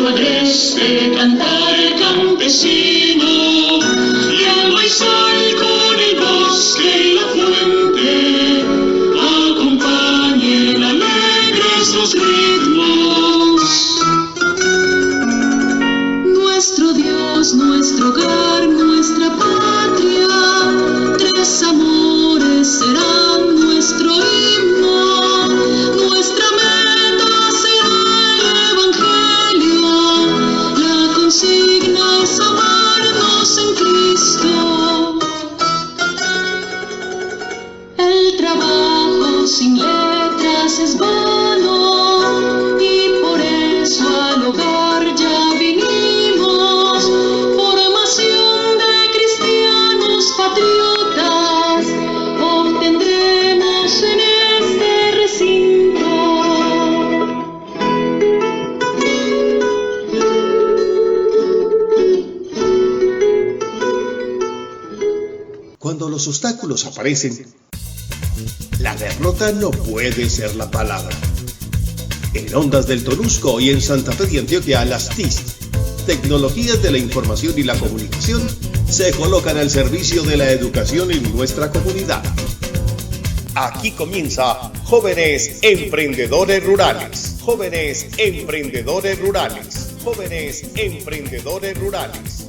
su agreste cantar campesino, y al maizal con el bosque y la fuente, acompañen alegres los ritmos. Nuestro Dios, nuestro hogar, nuestra patria, tres amores serán nuestro himno, nuestra meta será el Evangelio, la consigna es amarnos en Cristo. El trabajo sin letras es vano, y por eso al hogar ya vinimos, formación de cristianos patriotas obtendremos en este recinto. Cuando los obstáculos aparecen, la derrota no puede ser la palabra. En Ondas del Tonusco y en Santa Fe de Antioquia, las TIC, Tecnologías de la Información y la Comunicación, se colocan al servicio de la educación en nuestra comunidad. Aquí comienza Jóvenes Emprendedores Rurales. Jóvenes Emprendedores Rurales. Jóvenes Emprendedores Rurales.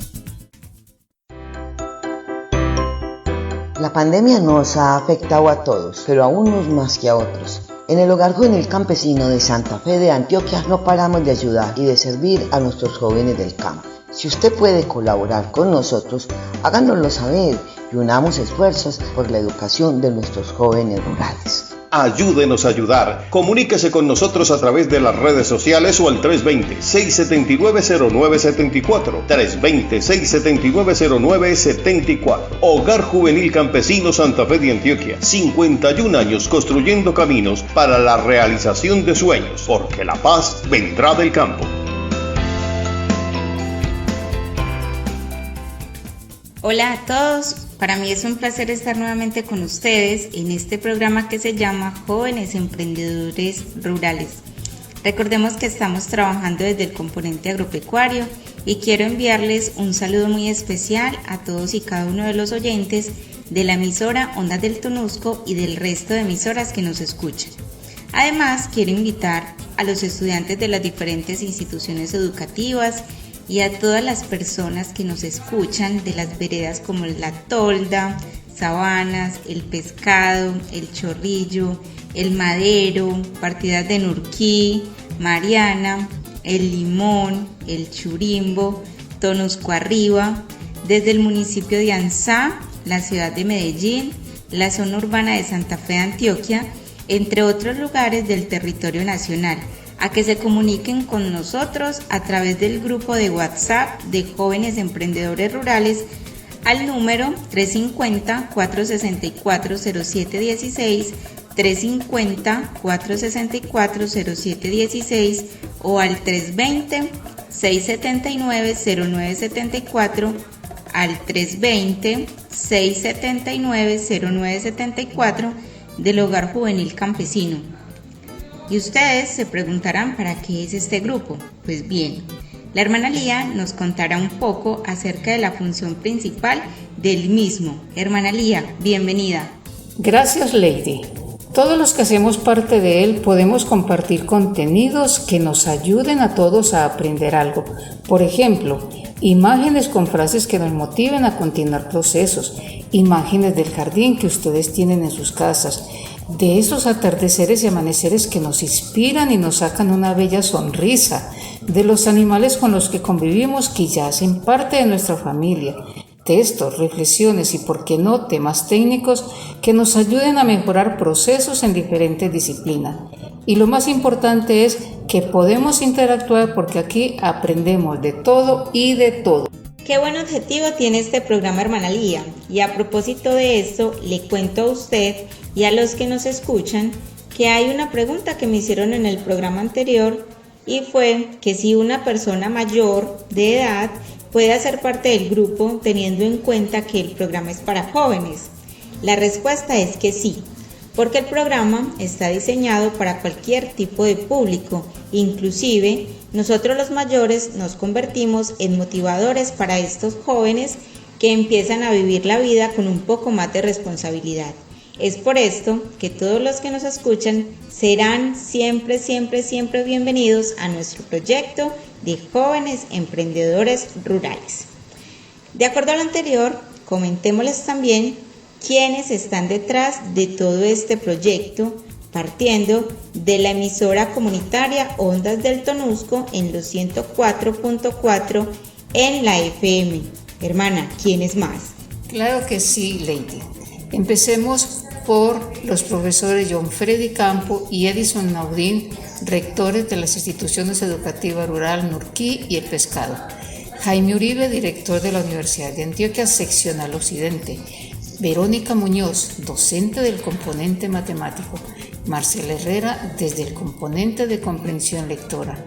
La pandemia nos ha afectado a todos, pero a unos más que a otros. En el Hogar Juvenil Campesino de Santa Fe de Antioquia no paramos de ayudar y de servir a nuestros jóvenes del campo. Si usted puede colaborar con nosotros, háganoslo saber y unamos esfuerzos por la educación de nuestros jóvenes rurales. Ayúdenos a ayudar. Comuníquese con nosotros a través de las redes sociales o al 320-679-0974. 320-679-0974. Hogar Juvenil Campesino Santa Fe de Antioquia. 51 años construyendo caminos para la realización de sueños, porque la paz vendrá del campo. Hola a todos, para mí es un placer estar nuevamente con ustedes en este programa que se llama Jóvenes Emprendedores Rurales. Recordemos que estamos trabajando desde el componente agropecuario y quiero enviarles un saludo muy especial a todos y cada uno de los oyentes de la emisora Ondas del Tonusco y del resto de emisoras que nos escuchan. Además, quiero invitar a los estudiantes de las diferentes instituciones educativas y a todas las personas que nos escuchan de las veredas como La Tolda, Sabanas, El Pescado, El Chorrillo, El Madero, partidas de Nurquí, Mariana, El Limón, El Churimbo, Tonusco Arriba, desde el municipio de Anzá, la ciudad de Medellín, la zona urbana de Santa Fe de Antioquia, entre otros lugares del territorio nacional, a que se comuniquen con nosotros a través del grupo de WhatsApp de Jóvenes Emprendedores Rurales al número 350-464-0716, 350-464-0716 o al 320-679-0974, al 320-679-0974 del Hogar Juvenil Campesino. Y ustedes se preguntarán ¿para qué es este grupo? Pues bien, la hermana Lía nos contará un poco acerca de la función principal del mismo. Hermana Lía, bienvenida. Gracias, Lady. Todos los que hacemos parte de él podemos compartir contenidos que nos ayuden a todos a aprender algo. Por ejemplo, imágenes con frases que nos motiven a continuar procesos, imágenes del jardín que ustedes tienen en sus casas, de esos atardeceres y amaneceres que nos inspiran y nos sacan una bella sonrisa, de los animales con los que convivimos que ya hacen parte de nuestra familia, textos, reflexiones y, por qué no, temas técnicos que nos ayuden a mejorar procesos en diferentes disciplinas. Y lo más importante es que podemos interactuar porque aquí aprendemos de todo y de todo. Qué buen objetivo tiene este programa, hermana Lía. Y a propósito de esto, le cuento a usted y a los que nos escuchan que hay una pregunta que me hicieron en el programa anterior y fue que si una persona mayor de edad puede hacer parte del grupo teniendo en cuenta que el programa es para jóvenes. La respuesta es que sí. porque el programa está diseñado para cualquier tipo de público, inclusive nosotros los mayores nos convertimos en motivadores para estos jóvenes que empiezan a vivir la vida con un poco más de responsabilidad. Es por esto que todos los que nos escuchan serán siempre bienvenidos a nuestro proyecto de jóvenes emprendedores rurales. De acuerdo a lo anterior, comentémosles también quiénes están detrás de todo este proyecto, partiendo de la emisora comunitaria Ondas del Tonusco en los 104.4 en la FM. Hermana, ¿quiénes más? Claro que sí, Lady. Empecemos por los profesores John Freddy Campo y Edison Naudín, rectores de las instituciones educativas rural Nurquí y El Pescado. Jaime Uribe, director de la Universidad de Antioquia, seccional Occidente. Verónica Muñoz, docente del componente matemático. Marcela Herrera, desde el componente de comprensión lectora.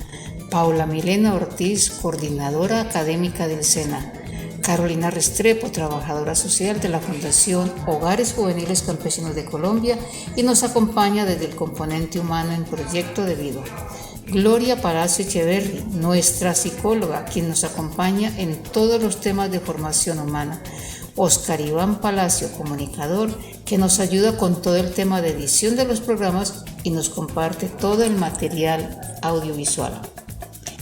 Paula Milena Ortiz, coordinadora académica del SENA. Carolina Restrepo, trabajadora social de la Fundación Hogares Juveniles Campesinos de Colombia y nos acompaña desde el componente humano en Proyecto de Vida. Gloria Palacio Echeverri, nuestra psicóloga, quien nos acompaña en todos los temas de formación humana. Oscar Iván Palacio, comunicador, que nos ayuda con todo el tema de edición de los programas y nos comparte todo el material audiovisual.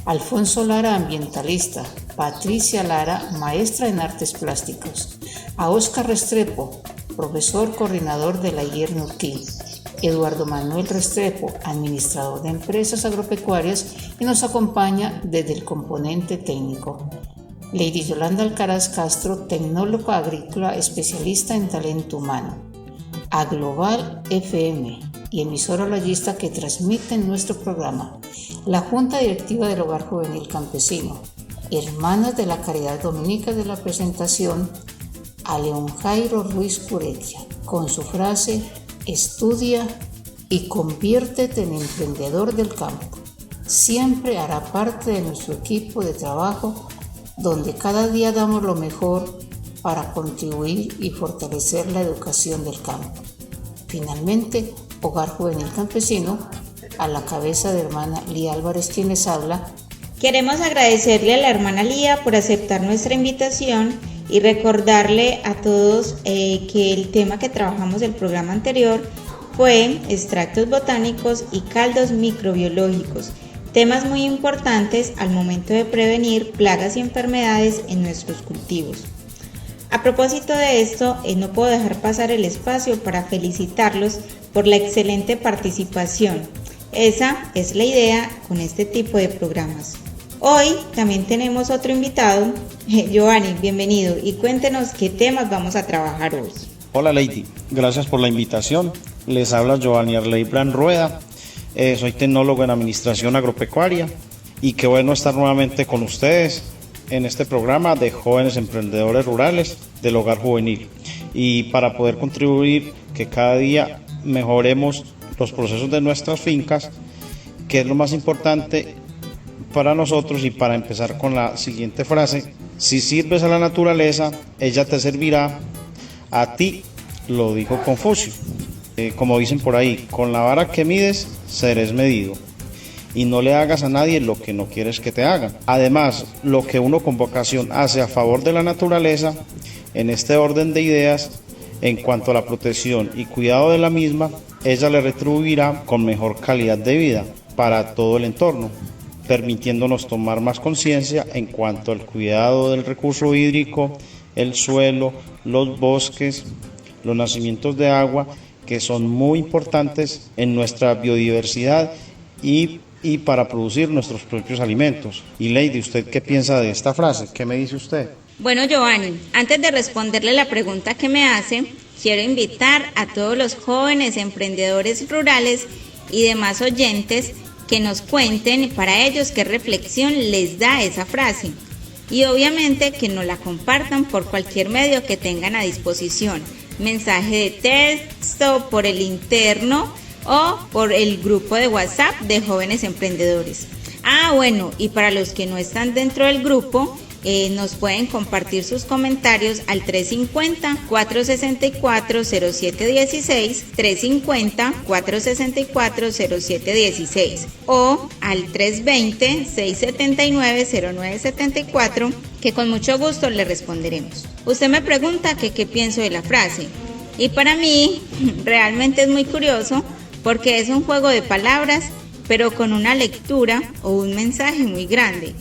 Alfonso Lara, ambientalista. Patricia Lara, maestra en artes plásticos. A Oscar Restrepo, profesor coordinador de la IER Nurquí. Eduardo Manuel Restrepo, administrador de empresas agropecuarias y nos acompaña desde el componente técnico. Lady Yolanda Alcaraz Castro, tecnóloga agrícola especialista en talento humano. A Global FM y emisora olayista que transmiten nuestro programa. La Junta Directiva del Hogar Juvenil Campesino. Hermanas de la Caridad Dominica de la presentación, a León Jairo Ruiz Curetia, con su frase: estudia y conviértete en emprendedor del campo. Siempre hará parte de nuestro equipo de trabajo, donde cada día damos lo mejor para contribuir y fortalecer la educación del campo. Finalmente, Hogar Juvenil Campesino, a la cabeza de hermana Lía Álvarez, quien les habla. Queremos agradecerle a la hermana Lía por aceptar nuestra invitación y recordarle a todos que el tema que trabajamos del programa anterior fue extractos botánicos y caldos microbiológicos, temas muy importantes al momento de prevenir plagas y enfermedades en nuestros cultivos. A propósito de esto, no puedo dejar pasar el espacio para felicitarlos por la excelente participación. Esa es la idea con este tipo de programas. Hoy también tenemos otro invitado. Giovanni, bienvenido y cuéntenos qué temas vamos a trabajar hoy. Hola Lady, gracias por la invitación. Les habla Giovanni Arley Plan Rueda. Soy tecnólogo en administración agropecuaria y qué bueno estar nuevamente con ustedes en este programa de jóvenes emprendedores rurales del Hogar Juvenil, y para poder contribuir que cada día mejoremos los procesos de nuestras fincas, que es lo más importante para nosotros. Y para empezar con la siguiente frase: si sirves a la naturaleza, ella te servirá a ti, lo dijo Confucio. Como dicen por ahí, con la vara que mides serás medido, y no le hagas a nadie lo que no quieres que te hagan. Además, lo que uno con vocación hace a favor de la naturaleza, en este orden de ideas, en cuanto a la protección y cuidado de la misma, ella le retribuirá con mejor calidad de vida para todo el entorno, permitiéndonos tomar más conciencia en cuanto al cuidado del recurso hídrico, el suelo, los bosques, los nacimientos de agua, que son muy importantes en nuestra biodiversidad y para producir nuestros propios alimentos. Y Lady, ¿usted qué piensa de esta frase? ¿Qué me dice usted? Bueno, Giovanni, antes de responderle la pregunta que me hace, quiero invitar a todos los jóvenes emprendedores rurales y demás oyentes que nos cuenten para ellos qué reflexión les da esa frase, y obviamente que nos la compartan por cualquier medio que tengan a disposición, mensaje de texto, por el interno o por el grupo de WhatsApp de jóvenes emprendedores. Bueno, y para los que no están dentro del grupo, nos pueden compartir sus comentarios al 350-464-0716, 350-464-0716 o al 320-679-0974, que con mucho gusto le responderemos. Usted me pregunta que qué pienso de la frase, y para mí realmente es muy curioso porque es un juego de palabras, pero con una lectura o un mensaje muy grande,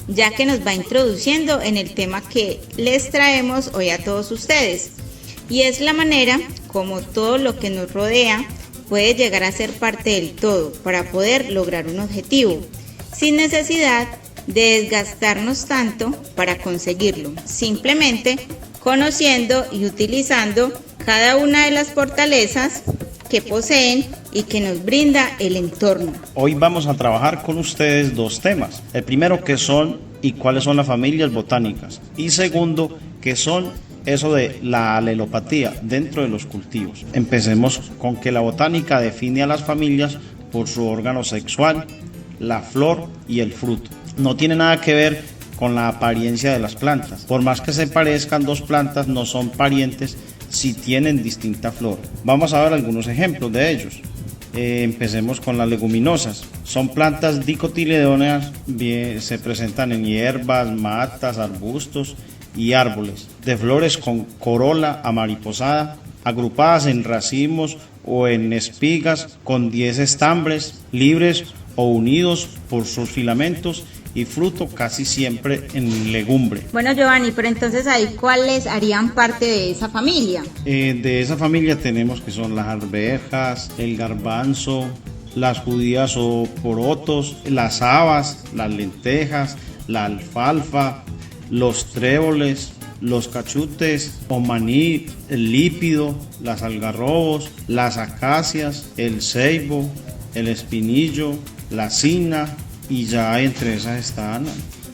ya que nos va introduciendo en el tema que les traemos hoy a todos ustedes, y es la manera como todo lo que nos rodea puede llegar a ser parte del todo para poder lograr un objetivo, sin necesidad de desgastarnos tanto para conseguirlo, simplemente conociendo y utilizando cada una de las fortalezas que poseen y que nos brinda el entorno. Hoy vamos a trabajar con ustedes dos temas. El primero, qué son y cuáles son las familias botánicas. Y segundo, qué son eso de la alelopatía dentro de los cultivos. Empecemos con que la botánica define a las familias por su órgano sexual, la flor y el fruto. No tiene nada que ver con la apariencia de las plantas. Por más que se parezcan, dos plantas no son parientes si tienen distinta flor. Vamos a ver algunos ejemplos de ellos. Empecemos con las leguminosas. Son plantas dicotiledóneas, se presentan en hierbas, matas, arbustos y árboles, de flores con corola amariposada, agrupadas en racimos o en espigas con 10 estambres, libres o unidos por sus filamentos, y fruto casi siempre en legumbre. Bueno, Giovanni, pero entonces ahí, ¿cuáles harían parte de esa familia? De esa familia tenemos que son las arvejas, el garbanzo, las judías o porotos, las habas, las lentejas, la alfalfa, los tréboles, los cachutes o maní, el lípido, las algarrobos, las acacias, el ceibo, el espinillo, la cina, y ya entre esas están.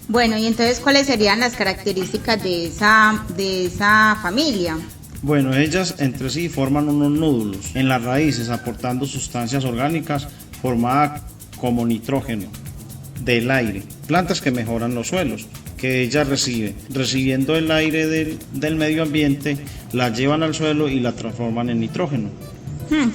Bueno, y entonces, ¿cuáles serían las características de esa familia? Bueno, ellas entre sí forman unos nódulos en las raíces, aportando sustancias orgánicas formadas como nitrógeno del aire. Plantas que mejoran los suelos que ellas recibiendo el aire del medio ambiente, la llevan al suelo y la transforman en nitrógeno.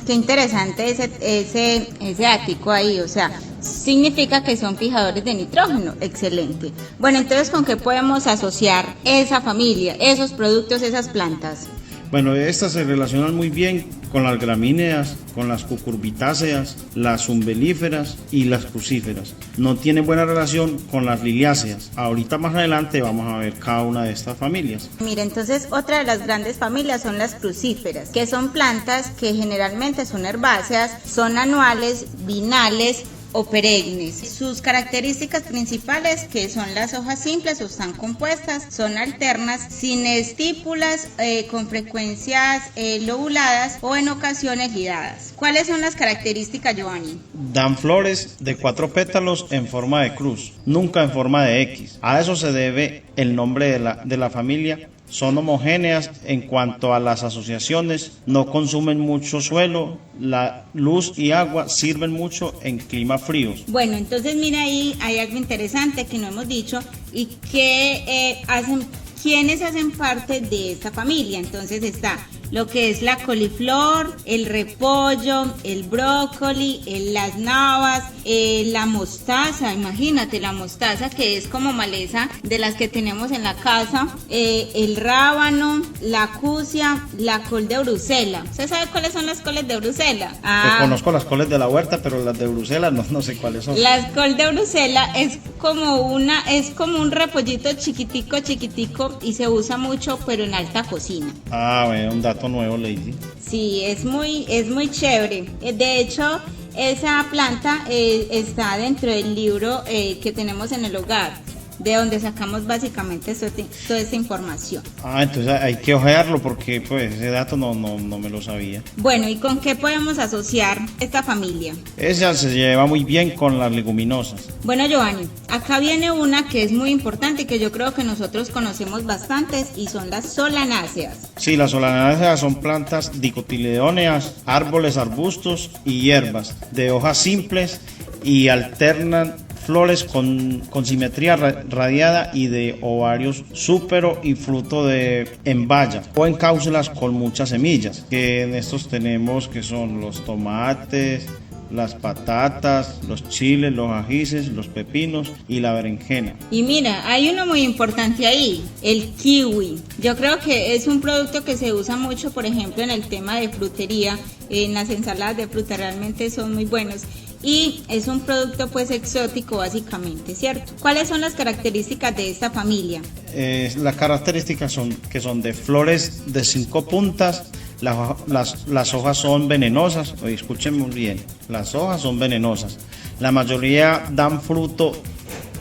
Qué interesante ese ático ahí, o sea, significa que son fijadores de nitrógeno. Excelente. Bueno, entonces, ¿con qué podemos asociar esa familia, esos productos, esas plantas? Bueno, estas se relacionan muy bien con las gramíneas, con las cucurbitáceas, las umbelíferas y las crucíferas. No tienen buena relación con las liliáceas. Ahorita más adelante vamos a ver cada una de estas familias. Mira, entonces otra de las grandes familias son las crucíferas, que son plantas que generalmente son herbáceas, son anuales, bienales o perennes. Sus características principales, que son las hojas simples o están compuestas, son alternas, sin estípulas, con frecuencias lobuladas o en ocasiones lidadas. ¿Cuáles son las características, Giovanni? Dan flores de 4 pétalos en forma de cruz, nunca en forma de X. A eso se debe el nombre de la familia. Son homogéneas en cuanto a las asociaciones, no consumen mucho suelo, la luz y agua, sirven mucho en climas fríos. Bueno, entonces mira, ahí hay algo interesante que no hemos dicho y que ¿quiénes hacen parte de esta familia? Entonces está lo que es la coliflor, el repollo, el brócoli, las navas, la mostaza. Imagínate, la mostaza, que es como maleza de las que tenemos en la casa, el rábano, la cucia, la col de Bruselas. ¿Usted sabe cuáles son las coles de Bruselas? Conozco las coles de la huerta, pero las de Bruselas no sé cuáles son. Las col de Bruselas es como un repollito chiquitico y se usa mucho, pero en alta cocina. Bueno, un dato nuevo, Lady. Sí, es muy chévere. De hecho, esa planta está dentro del libro que tenemos en el hogar, de donde sacamos básicamente toda esta información. Entonces hay que ojearlo porque pues ese dato no me lo sabía. Bueno, ¿y con qué podemos asociar esta familia? Ella se lleva muy bien con las leguminosas. Bueno, Giovanni, acá viene una que es muy importante y que yo creo que nosotros conocemos bastantes, y son las solanáceas. Sí, las solanáceas son plantas dicotiledóneas, árboles, arbustos y hierbas de hojas simples y alternan flores con simetría radiada y de ovarios súpero y fruto en baya o en cápsulas con muchas semillas, que en estos tenemos que son los tomates, las patatas, los chiles, los ajíes, los pepinos y la berenjena. Y mira, hay uno muy importante ahí, el kiwi. Yo creo que es un producto que se usa mucho, por ejemplo, en el tema de frutería. En las ensaladas de fruta realmente son muy buenos. Y es un producto pues exótico básicamente, ¿cierto? ¿Cuáles son las características de esta familia? Las características son que son de flores de 5 puntas. Las hojas son venenosas, escuchen muy bien, las hojas son venenosas. La mayoría dan fruto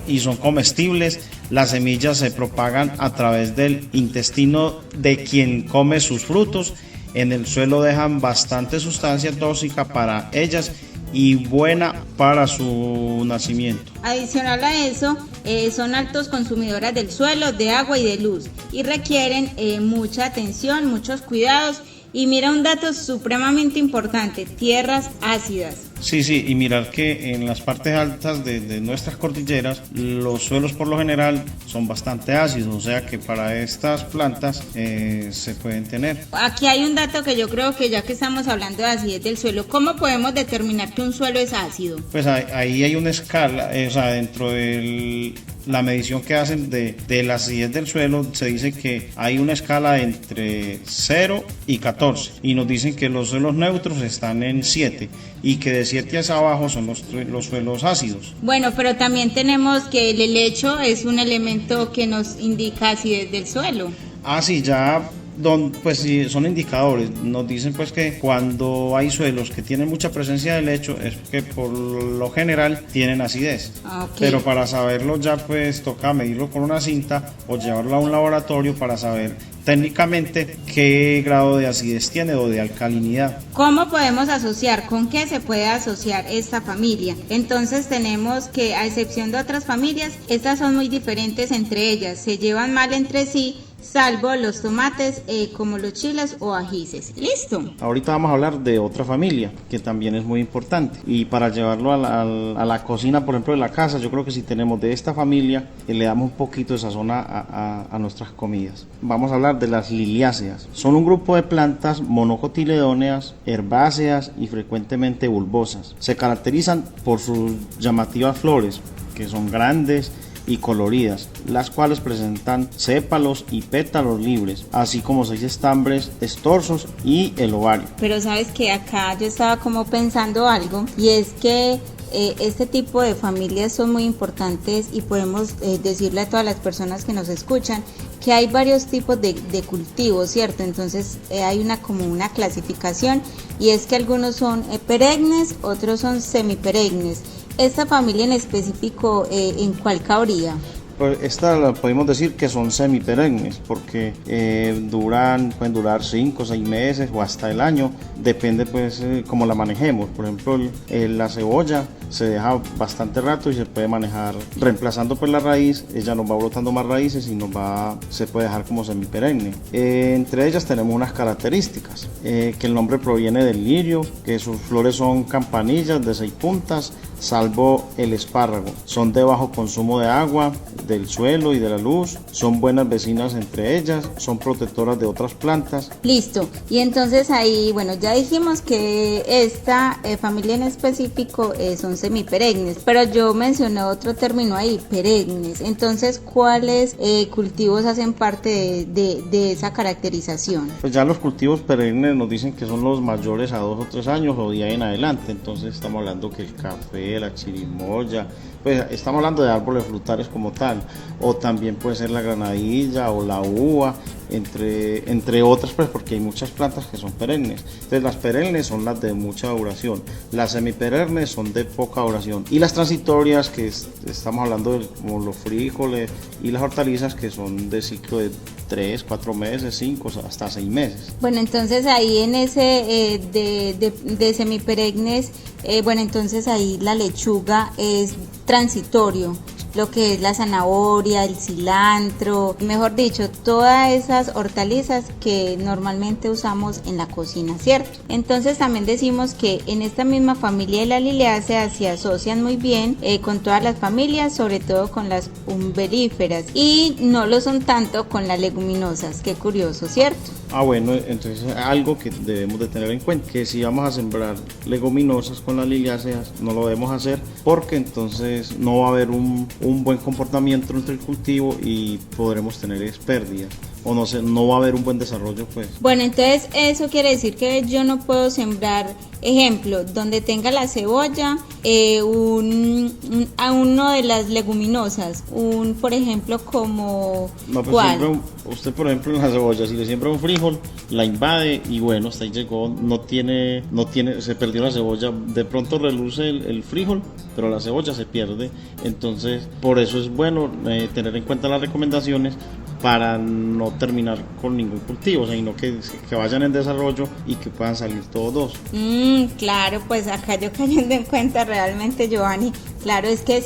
y son comestibles. Las semillas se propagan a través del intestino de quien come sus frutos. En el suelo dejan bastante sustancia tóxica para ellas y buena para su nacimiento. Adicional a eso, son altos consumidoras del suelo, de agua y de luz y requieren mucha atención, muchos cuidados. Y mira un dato supremamente importante, tierras ácidas. Sí, y mirar que en las partes altas de nuestras cordilleras los suelos por lo general son bastante ácidos, o sea que para estas plantas se pueden tener. Aquí hay un dato que yo creo que ya que estamos hablando de acidez del suelo, ¿cómo podemos determinar que un suelo es ácido? Pues ahí hay una escala, o sea, dentro de la medición que hacen de la acidez del suelo se dice que hay una escala entre 0 y 14 y nos dicen que los suelos neutros están en 7 y que de 7 hacia abajo son los suelos ácidos. Bueno, pero también tenemos que el helecho es un elemento que nos indica acidez del suelo. Sí, ya pues sí, son indicadores. Nos dicen pues que cuando hay suelos que tienen mucha presencia de helecho es que por lo general tienen acidez. Okay. Pero para saberlo ya pues toca medirlo con una cinta o llevarlo a un laboratorio para saber técnicamente qué grado de acidez tiene o de alcalinidad. ¿Cómo podemos asociar? ¿Con qué se puede asociar esta familia? Entonces tenemos que, a excepción de otras familias, estas son muy diferentes entre ellas, se llevan mal entre sí, salvo los tomates como los chiles o ajíes. ¿Listo? Ahorita vamos a hablar de otra familia que también es muy importante y para llevarlo a la cocina, por ejemplo, de la casa, yo creo que si tenemos de esta familia le damos un poquito de sazón a nuestras comidas. Vamos a hablar de las liliáceas. Son un grupo de plantas monocotiledóneas, herbáceas y frecuentemente bulbosas. Se caracterizan por sus llamativas flores, que son grandes y coloridas, las cuales presentan sépalos y pétalos libres, así como 6 estambres estorsos y el ovario. Pero sabes que acá yo estaba como pensando algo, y es que este tipo de familias son muy importantes y podemos decirle a todas las personas que nos escuchan que hay varios tipos de cultivos, ¿cierto? Entonces hay como una clasificación, y es que algunos son perennes, otros son semiperennes. ¿Esta familia en específico en cuál cabría? Pues esta podemos decir que son semiperennes porque pueden durar 5 o 6 meses o hasta el año, depende pues cómo la manejemos. Por ejemplo, la cebolla se deja bastante rato y se puede manejar reemplazando pues la raíz, ella nos va brotando más raíces y se puede dejar como semiperenne. Entre ellas tenemos unas características, que el nombre proviene del lirio, que sus flores son campanillas de 6 puntas, salvo el espárrago. Son de bajo consumo de agua, del suelo y de la luz, son buenas vecinas entre ellas, son protectoras de otras plantas. Listo, y entonces ahí, bueno, ya dijimos que esta familia en específico son semiperennes, pero yo mencioné otro término ahí, perennes. Entonces, ¿cuáles cultivos hacen parte de esa caracterización? Pues ya los cultivos perennes nos dicen que son los mayores a 2 o 3 años o de ahí en adelante, entonces estamos hablando que el café, la chirimoya, pues estamos hablando de árboles frutales como tal, o también puede ser la granadilla o la uva, entre otras, pues porque hay muchas plantas que son perennes. Entonces las perennes son las de mucha duración, las semiperennes son de poca duración, y las transitorias, que estamos hablando de como los frijoles y las hortalizas, que son de ciclo de 3, 4 meses, 5, hasta 6 meses. Bueno, entonces ahí en ese de semiperennes, bueno, entonces ahí la lechuga es transitorio. lo que es la zanahoria, el cilantro, mejor dicho, todas esas hortalizas que normalmente usamos en la cocina, ¿cierto? Entonces también decimos que en esta misma familia de las liliáceas se asocian muy bien con todas las familias, sobre todo con las umbelíferas, y no lo son tanto con las leguminosas. Qué curioso, ¿cierto? Bueno, entonces algo que debemos de tener en cuenta, que si vamos a sembrar leguminosas con las liliáceas, no lo debemos hacer porque entonces no va a haber un buen comportamiento entre el cultivo y podremos tener pérdidas. O no va a haber un buen desarrollo, pues. Bueno, entonces eso quiere decir que yo no puedo sembrar, ejemplo, donde tenga la cebolla, a uno de las leguminosas, por ejemplo, como no, pues ¿cuál? Usted, por ejemplo, en la cebolla, si le siembra un frijol, la invade y bueno, hasta ahí llegó, no tiene, se perdió la cebolla, de pronto reluce el frijol, pero la cebolla se pierde. Entonces, por eso es bueno tener en cuenta las recomendaciones para no terminar con ningún cultivo, sino que vayan en desarrollo y que puedan salir todos dos. Claro, pues acá yo cayendo en cuenta realmente, Giovanni, claro es que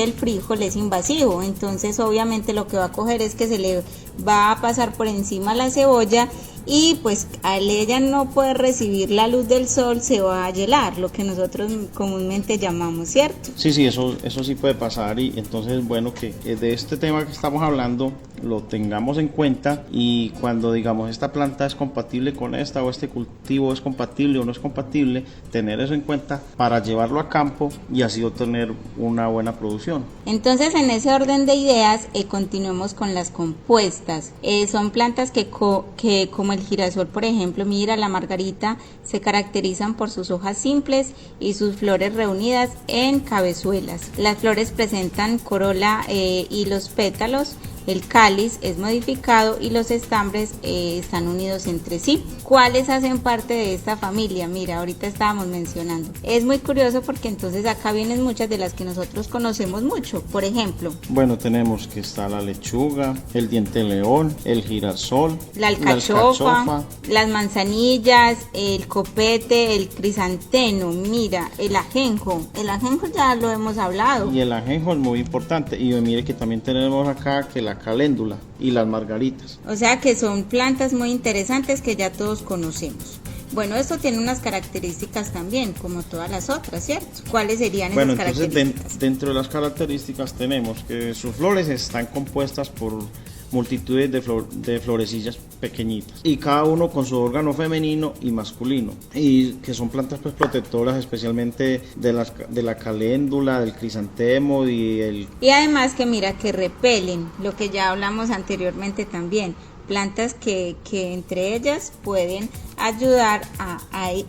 el frijol es invasivo, entonces obviamente lo que va a coger es que se le va a pasar por encima la cebolla y pues al ella no poder recibir la luz del sol se va a hielar, lo que nosotros comúnmente llamamos, ¿cierto? Sí, eso sí puede pasar y entonces bueno que de este tema que estamos hablando lo tengamos en cuenta y cuando digamos esta planta es compatible con esta o este cultivo es compatible o no es compatible, tener eso en cuenta para llevarlo a campo y así obtener una buena producción. Entonces en ese orden de ideas continuemos con las compuestas. Son plantas que como el girasol, por ejemplo, mira, la margarita, se caracterizan por sus hojas simples y sus flores reunidas en cabezuelas. Las flores presentan corola y los pétalos. El cáliz es modificado y los estambres están unidos entre sí. ¿Cuáles hacen parte de esta familia? Mira, ahorita estábamos mencionando. Es muy curioso porque entonces acá vienen muchas de las que nosotros conocemos mucho. Por ejemplo, bueno, tenemos que está la lechuga, el diente de león, el girasol, la alcachofa, las manzanillas, el copete, el crisantemo, mira, el ajenjo. El ajenjo ya lo hemos hablado. Y el ajenjo es muy importante. Y mire que también tenemos acá que la caléndula y las margaritas. O sea que son plantas muy interesantes que ya todos conocemos. Bueno, esto tiene unas características también, como todas las otras, ¿cierto? ¿Cuáles serían esas características? Entonces dentro de las características tenemos que sus flores están compuestas por multitudes de florecillas pequeñitas y cada uno con su órgano femenino y masculino y que son plantas pues protectoras especialmente de la caléndula, del crisantemo y además que mira que repelen, lo que ya hablamos anteriormente también, plantas que entre ellas pueden ayudar a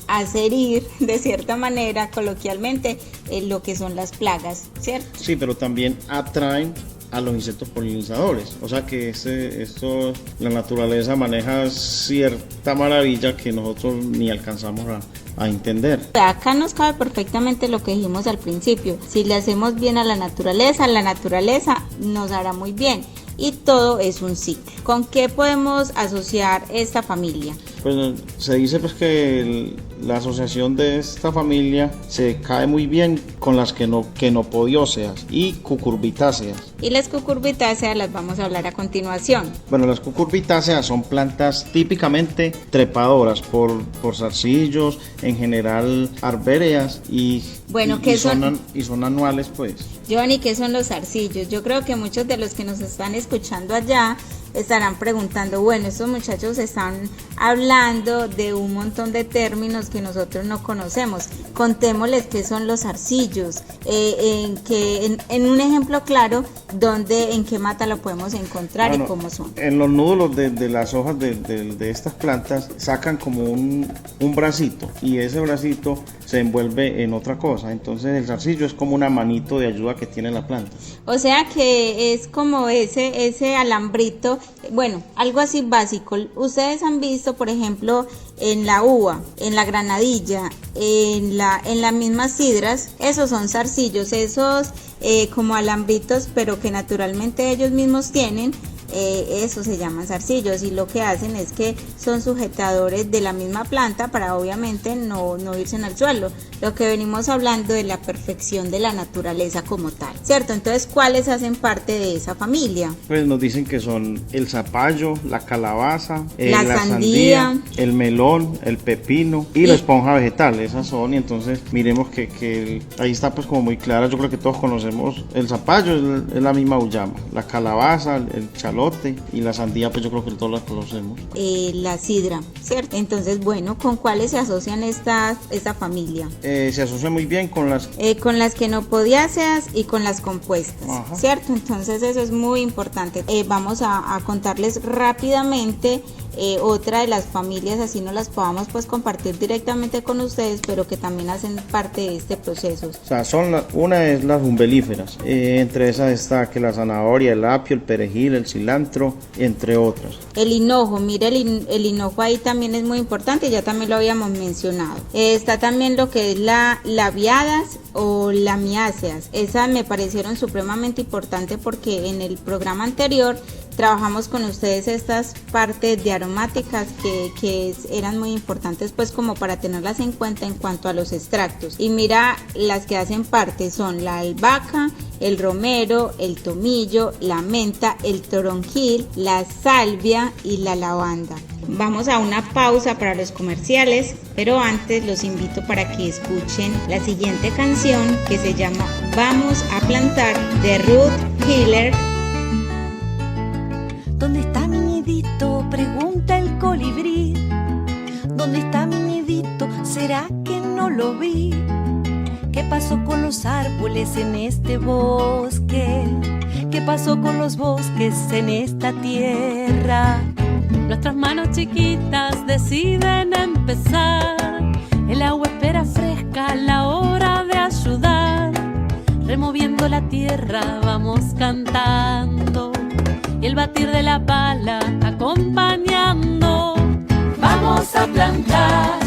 adherir de cierta manera coloquialmente lo que son las plagas, ¿cierto? Sí, pero también atraen a los insectos polinizadores, o sea que esto la naturaleza maneja cierta maravilla que nosotros ni alcanzamos a entender. Acá nos cabe perfectamente lo que dijimos al principio, si le hacemos bien a la naturaleza nos hará muy bien y todo es un ciclo. ¿Con qué podemos asociar esta familia? Pues se dice pues que la asociación de esta familia se cae muy bien con las quenopodióceas y cucurbitáceas. Y las cucurbitáceas las vamos a hablar a continuación. Bueno, las cucurbitáceas son plantas típicamente trepadoras por zarcillos, en general arbóreas y son anuales pues. Giovanni, ¿qué son los zarcillos? Yo creo que muchos de los que nos están escuchando allá estarán preguntando, bueno, estos muchachos están hablando de un montón de términos que nosotros no conocemos. Contémosles qué son los zarcillos, en un ejemplo claro, en qué mata lo podemos encontrar y cómo son. En los nódulos de las hojas de estas plantas sacan como un bracito y ese bracito se envuelve en otra cosa, entonces el zarcillo es como una manito de ayuda que tiene la planta. O sea que es como ese alambrito, bueno, algo así básico. Ustedes han visto, por ejemplo, en la uva, en la granadilla, en las mismas sidras, esos son zarcillos, esos como alambritos, pero que naturalmente ellos mismos tienen eso se llaman zarcillos, y lo que hacen es que son sujetadores de la misma planta para obviamente no irse en el suelo. Lo que venimos hablando de la perfección de la naturaleza como tal, ¿cierto? Entonces, ¿cuáles hacen parte de esa familia? Pues nos dicen que son el zapallo, la calabaza, la sandía, el melón, el pepino y la esponja vegetal. Esas son, y entonces miremos que ahí está pues como muy clara. Yo creo que todos conocemos el zapallo, es la misma uyama, la calabaza, el chalote, y la sandía pues yo creo que todos la conocemos. La sidra, ¿cierto? Entonces, bueno, ¿con cuáles se asocian esta familia? Se asocia muy bien con las quenopodiáceas y con las compuestas. Ajá. ¿Cierto? Entonces eso es muy importante. Vamos a contarles rápidamente otra de las familias, así no las podamos pues compartir directamente con ustedes, pero que también hacen parte de este proceso. O sea, una es las umbelíferas, entre esas está que la zanahoria, el apio, el perejil, el cilantro, entre otras. El hinojo, mire, el hinojo ahí también es muy importante, ya también lo habíamos mencionado. Está también lo que es la labiadas o lamiáceas. Esas me parecieron supremamente importantes porque en el programa anterior trabajamos con ustedes estas partes de aromáticas que eran muy importantes pues como para tenerlas en cuenta en cuanto a los extractos. Y mira, las que hacen parte son la albahaca, el romero, el tomillo, la menta, el toronjil, la salvia y la lavanda. Vamos a una pausa para los comerciales, pero antes los invito para que escuchen la siguiente canción que se llama Vamos a plantar de Ruth Hiller. ¿Dónde está mi nidito? Pregunta el colibrí. ¿Dónde está mi nidito? ¿Será que no lo vi? ¿Qué pasó con los árboles en este bosque? ¿Qué pasó con los bosques en esta tierra? Nuestras manos chiquitas deciden empezar. El agua espera fresca, la hora de ayudar. Removiendo la tierra vamos cantando, y el batir de la pala acompañando. Vamos a plantar,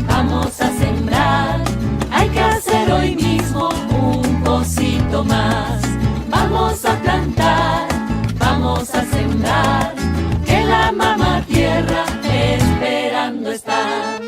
vamos a sembrar. Hay que hacer hoy mismo un cosito más. Vamos a plantar, vamos a sembrar, que la mamá tierra esperando está.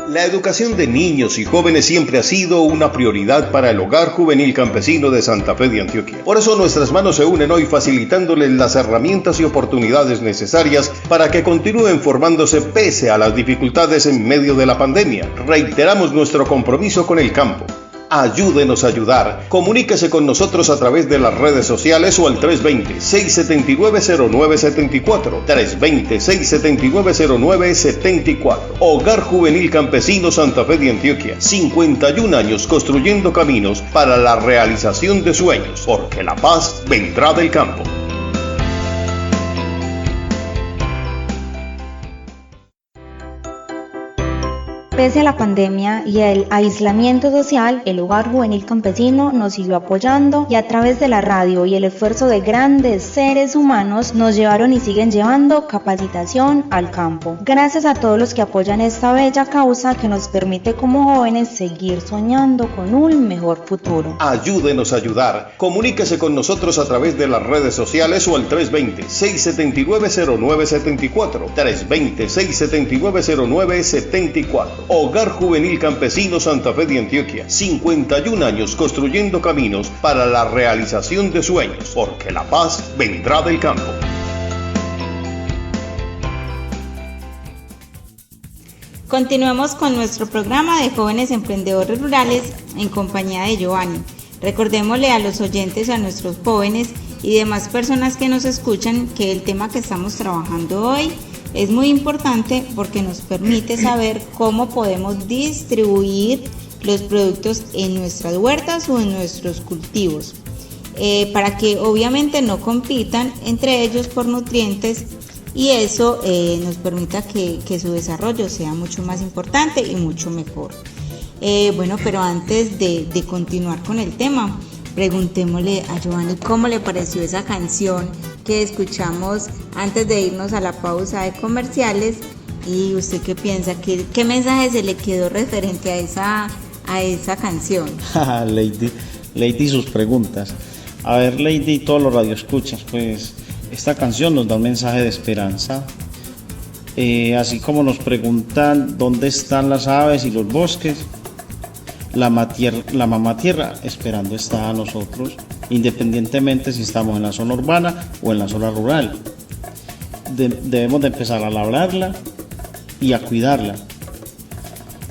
La educación de niños y jóvenes siempre ha sido una prioridad para el Hogar Juvenil Campesino de Santa Fe de Antioquia. Por eso nuestras manos se unen hoy facilitándoles las herramientas y oportunidades necesarias para que continúen formándose pese a las dificultades en medio de la pandemia. Reiteramos nuestro compromiso con el campo. Ayúdenos a ayudar. Comuníquese con nosotros a través de las redes sociales o al 320-679-0974. 320-679-0974. Hogar Juvenil Campesino Santa Fe de Antioquia. 51 años construyendo caminos para la realización de sueños, porque la paz vendrá del campo. Pese a la pandemia y el aislamiento social, el Hogar Juvenil Campesino nos siguió apoyando, y a través de la radio y el esfuerzo de grandes seres humanos nos llevaron y siguen llevando capacitación al campo. Gracias a todos los que apoyan esta bella causa que nos permite como jóvenes seguir soñando con un mejor futuro. Ayúdenos a ayudar. Comuníquese con nosotros a través de las redes sociales o al 320-679-0974. 320-679-0974. Hogar Juvenil Campesino Santa Fe de Antioquia. 51 años construyendo caminos para la realización de sueños, porque la paz vendrá del campo. Continuemos con nuestro programa de jóvenes emprendedores rurales en compañía de Giovanni. Recordémosle a los oyentes, a nuestros jóvenes y demás personas que nos escuchan que el tema que estamos trabajando hoy es muy importante porque nos permite saber cómo podemos distribuir los productos en nuestras huertas o en nuestros cultivos, para que obviamente no compitan entre ellos por nutrientes, y eso nos permita que su desarrollo sea mucho más importante y mucho mejor. Bueno, pero antes de continuar con el tema, preguntémosle a Giovanni cómo le pareció esa canción que escuchamos antes de irnos a la pausa de comerciales, ¿Y usted qué piensa? ¿Qué mensaje se le quedó referente a esa canción? Lady y sus preguntas. A ver, Lady y todos los radioescuchas, pues esta canción nos da un mensaje de esperanza. Así como nos preguntan dónde están las aves y los bosques, la mamá tierra esperando está a nosotros, independientemente si estamos en la zona urbana o en la zona rural. Debemos de empezar a labrarla y a cuidarla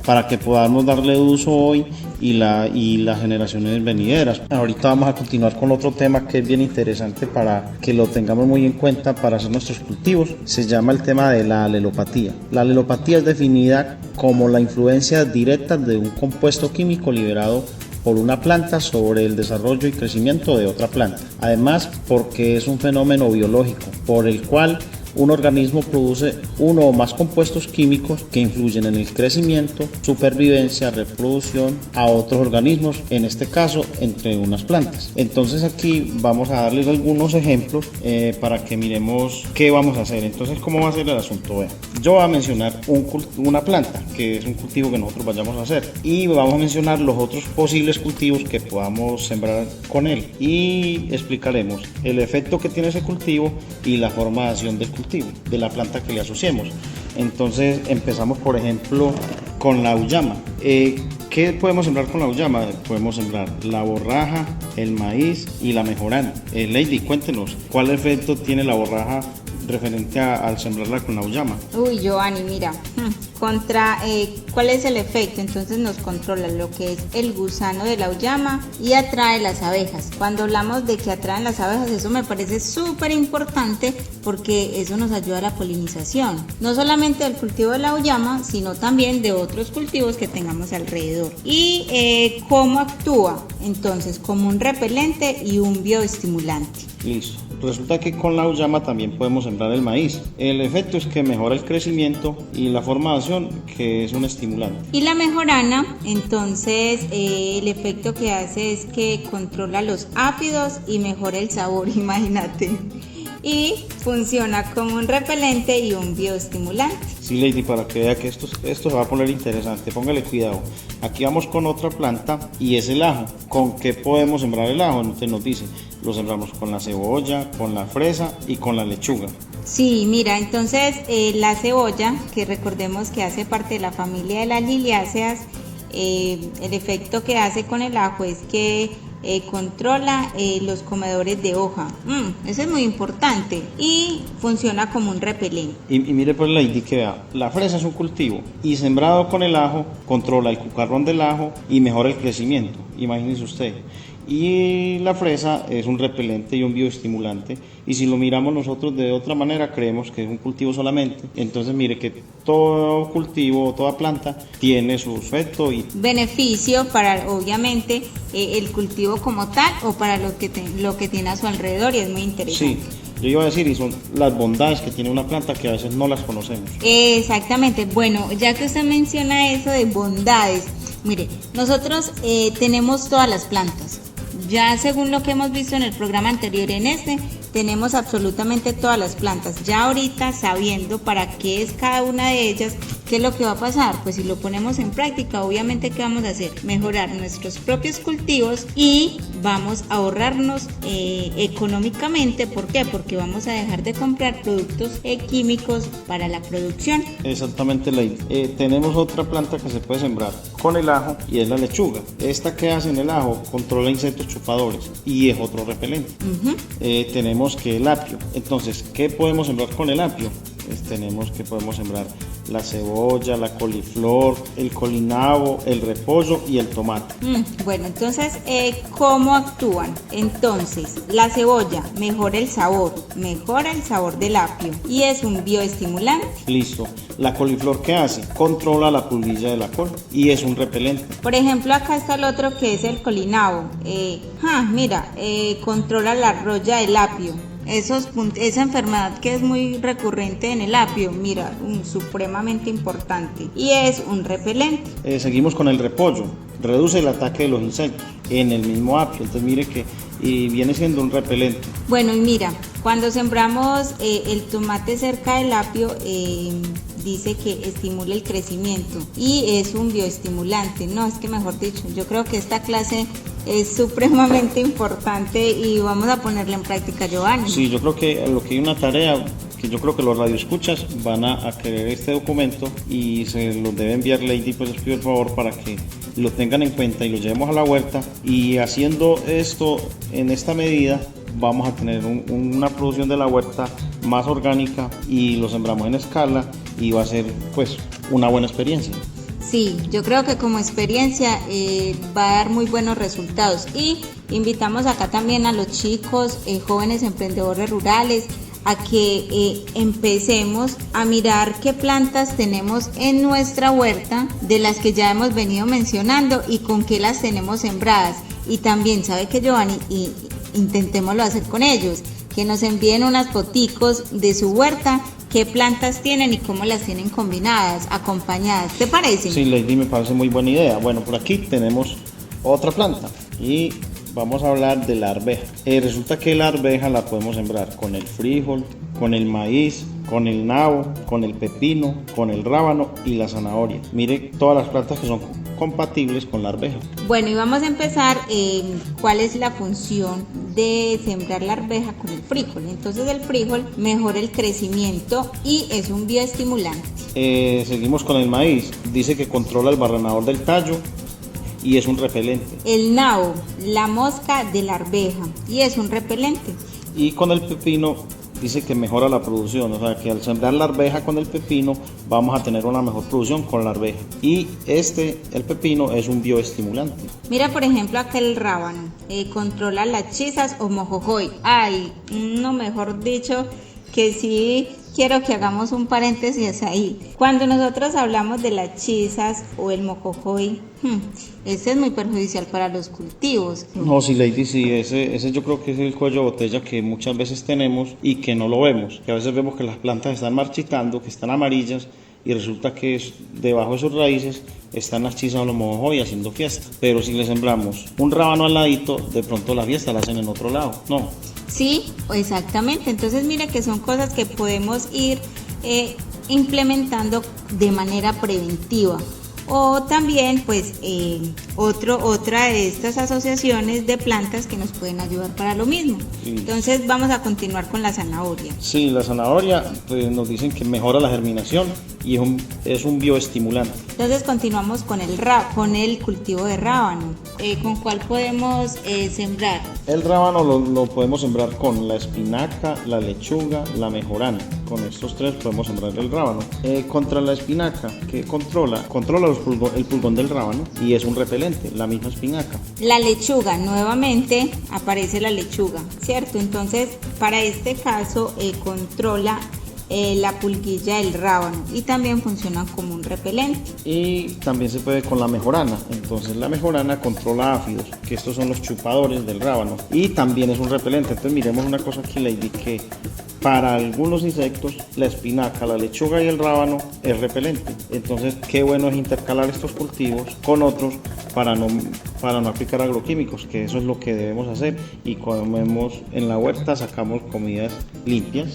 para que podamos darle uso hoy y las generaciones venideras. Ahorita vamos a continuar con otro tema que es bien interesante para que lo tengamos muy en cuenta para hacer nuestros cultivos. Se llama el tema de la alelopatía. La alelopatía es definida como la influencia directa de un compuesto químico liberado por una planta sobre el desarrollo y crecimiento de otra planta. Además, porque es un fenómeno biológico por el cual un organismo produce uno o más compuestos químicos que influyen en el crecimiento, supervivencia, reproducción a otros organismos, en este caso entre unas plantas. Entonces aquí vamos a darles algunos ejemplos para que miremos qué vamos a hacer. Entonces, ¿cómo va a ser el asunto? Yo voy a mencionar una planta, que es un cultivo que nosotros vayamos a hacer, y vamos a mencionar los otros posibles cultivos que podamos sembrar con él, y explicaremos el efecto que tiene ese cultivo y la forma de acción del cultivo, de la planta que le asociemos. Entonces empezamos, por ejemplo, con la auyama. ¿Qué podemos sembrar con la auyama? Podemos sembrar la borraja, el maíz y la mejorana. Lady, cuéntenos, ¿cuál efecto tiene la borraja referente al sembrarla con la auyama? Uy, Giovanni, mira, ¿cuál es el efecto? Entonces nos controla lo que es el gusano de la auyama y atrae las abejas. Cuando hablamos de que atraen las abejas, eso me parece súper importante porque eso nos ayuda a la polinización, no solamente del cultivo de la auyama, sino también de otros cultivos que tengamos alrededor. ¿Y cómo actúa? Entonces, como un repelente y un bioestimulante. Listo. Resulta que con la auyama también podemos sembrar el maíz. El efecto es que mejora el crecimiento y la forma de acción, que es un estimulante. Y la mejorana, entonces el efecto que hace es que controla los áfidos y mejora el sabor, imagínate. Y funciona como un repelente y un bioestimulante. Sí, Lady, para que vea que esto se va a poner interesante, póngale cuidado. Aquí vamos con otra planta y es el ajo. ¿Con qué podemos sembrar el ajo? Usted nos dice, lo sembramos con la cebolla, con la fresa y con la lechuga. Sí, mira, entonces la cebolla, que recordemos que hace parte de la familia de las liliáceas, el efecto que hace con el ajo es que controla los comedores de hoja. Eso es muy importante y funciona como un repelente. Y mire pues, Lady, que vea, la fresa es un cultivo y sembrado con el ajo controla el cucarrón del ajo y mejora el crecimiento, imagínese usted. Y la fresa es un repelente y un bioestimulante, y si lo miramos nosotros de otra manera creemos que es un cultivo solamente. Entonces mire que todo cultivo, toda planta tiene su efecto y beneficio para, obviamente, el cultivo como tal o para lo que tiene a su alrededor, y es muy interesante. Sí, yo iba a decir, y son las bondades que tiene una planta que a veces no las conocemos. Exactamente. Bueno, ya que usted menciona eso de bondades, mire, nosotros tenemos todas las plantas. Ya según lo que hemos visto en el programa anterior, tenemos absolutamente todas las plantas. Ya ahorita, sabiendo para qué es cada una de ellas, ¿qué es lo que va a pasar? Pues si lo ponemos en práctica, obviamente, ¿qué vamos a hacer? Mejorar nuestros propios cultivos y vamos a ahorrarnos económicamente. ¿Por qué? Porque vamos a dejar de comprar productos químicos para la producción. Exactamente, Lady. Tenemos otra planta que se puede sembrar con el ajo y es la lechuga. Esta que hace en el ajo controla insectos chupadores y es otro repelente. Tenemos que el apio. Entonces, ¿qué podemos sembrar con el apio? Podemos sembrar la cebolla, la coliflor, el colinabo, el repollo y el tomate. Bueno, entonces, ¿cómo actúan? Entonces, la cebolla mejora el sabor del apio y es un bioestimulante. Listo. La coliflor, ¿qué hace? Controla la pulguilla de la col y es un repelente. Por ejemplo, acá está el otro que es el colinabo. Controla la roya del apio. Esa enfermedad que es muy recurrente en el apio, supremamente importante, y es un repelente. Seguimos con el repollo, reduce el ataque de los insectos en el mismo apio, entonces mire que viene siendo un repelente. Bueno, y mira, cuando sembramos el tomate cerca del apio, dice que estimula el crecimiento y es un bioestimulante. No, es que mejor dicho, yo creo que esta clase es supremamente importante y vamos a ponerla en práctica, Giovanni. Sí, yo creo que lo que hay una tarea que yo creo que los radioescuchas van a querer este documento y se los debe enviar Lady, pues les pido el favor para que lo tengan en cuenta y lo llevemos a la huerta, y haciendo esto en esta medida vamos a tener una producción de la huerta más orgánica y lo sembramos en escala y va a ser pues una buena experiencia. Sí, yo creo que como experiencia va a dar muy buenos resultados, y invitamos acá también a los chicos, jóvenes emprendedores rurales, a que empecemos a mirar qué plantas tenemos en nuestra huerta, de las que ya hemos venido mencionando, y con qué las tenemos sembradas. Y también, ¿sabe qué, Giovanni? Y intentémoslo hacer con ellos, que nos envíen unas foticos de su huerta, qué plantas tienen y cómo las tienen combinadas, acompañadas. ¿Te parece? Sí, Lady, me parece muy buena idea. Bueno, por aquí tenemos otra planta y vamos a hablar de la arveja. Resulta que la arveja la podemos sembrar con el frijol, con el maíz, con el nabo, con el pepino, con el rábano y la zanahoria. Mire todas las plantas que son compatibles con la arveja. Bueno, y vamos a empezar cuál es la función de sembrar la arveja con el frijol. Entonces el frijol mejora el crecimiento y es un bioestimulante. Seguimos con el maíz. Dice que controla el barrenador del tallo y es un repelente. El nabo, la mosca de la arveja, y es un repelente. Y con el pepino dice que mejora la producción, o sea que al sembrar la arveja con el pepino vamos a tener una mejor producción con la arveja. Y el pepino es un bioestimulante. Mira, por ejemplo, acá el rábano controla las chisas o mojojoy. Ay, no, mejor dicho, que sí quiero que hagamos un paréntesis ahí. Cuando nosotros hablamos de las chisas o el mojojoy, ese es muy perjudicial para los cultivos. No, sí, Lady, sí, ese yo creo que es el cuello de botella que muchas veces tenemos y que no lo vemos. Que a veces vemos que las plantas están marchitando, que están amarillas, y resulta que debajo de sus raíces están las chisas o los mojojoy haciendo fiesta. Pero si le sembramos un rábano al ladito, de pronto la fiesta la hacen en otro lado, ¿no? Sí, exactamente. Entonces mire que son cosas que podemos ir implementando de manera preventiva. O también pues otra de estas asociaciones de plantas que nos pueden ayudar para lo mismo. Sí. Entonces vamos a continuar con la zanahoria. Sí, la zanahoria pues nos dicen que mejora la germinación y es un bioestimulante. Entonces continuamos con el cultivo de rábano. ¿Con cuál podemos sembrar? El rábano lo podemos sembrar con la espinaca, la lechuga, la mejorana. Con estos tres podemos sembrar el rábano. Contra la espinaca, que controla el pulgón del rábano y es un repelente, la misma espinaca. La lechuga, nuevamente aparece la lechuga, ¿cierto? Entonces, para este caso controla la pulguilla del rábano y también funciona como un repelente. Y también se puede con la mejorana. Entonces la mejorana controla áfidos, que estos son los chupadores del rábano, y también es un repelente. Entonces miremos una cosa aquí, Lady, que para algunos insectos la espinaca, la lechuga y el rábano es repelente. Entonces qué bueno es intercalar estos cultivos con otros para no aplicar agroquímicos, que eso es lo que debemos hacer, y comemos en la huerta, sacamos comidas limpias.